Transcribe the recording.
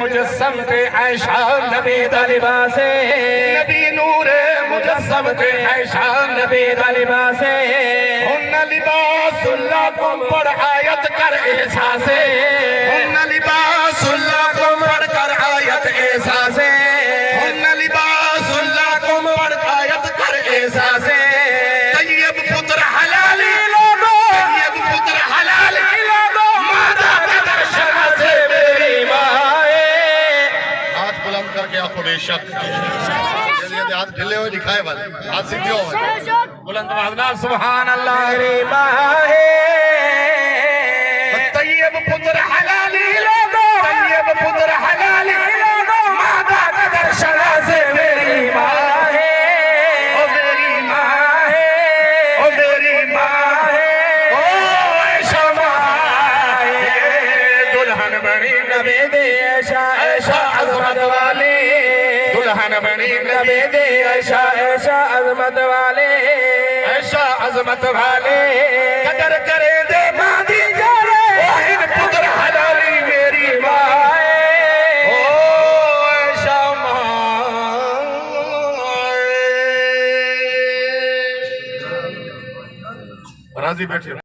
मुजस्सम थे आयशा नबी दा लिबास नबी नूरे मुजस्सम थे आयशा नबी दा लिबास हुन्ना लिबासुल्लाकुम पढ़ आयत कर एहसासे हुन्ना लिबासुल्लाकुम पढ़ कर आयत एहसासे हुन्ना लिबासुल्लाकुम पढ़ आयत कर एहसासे तय्यब पुत्र हलाली लोगो तय्यब पुत्र हलाली लोगो मादा का दर्शन से मेरी माए हाथ बुलंद करके आपको बेशक हाथ ढीले हुए दिखाए वाले हाथ सीधे हो बुलंद आवाज सुभान अल्लाह रे माए तय्यब पुत्र हलाली लोगो तय्यब पुत्र हलाली लोगो मादा का दर्शन से मेरी माए ओ मेरी माए ओ मेरी माए ओ ऐशा माए दुल्हन बनी नबी दे ऐशा ऐशा अजमत वाली दुल्हन बनी नबी दे ऐशा ऐशा अजमत वाले ऐशा अजमत वाले कदर करे दे मादी जारे वाहिद पुत्र हलाली मेरी माए ओ ऐशा माए राजी बैठे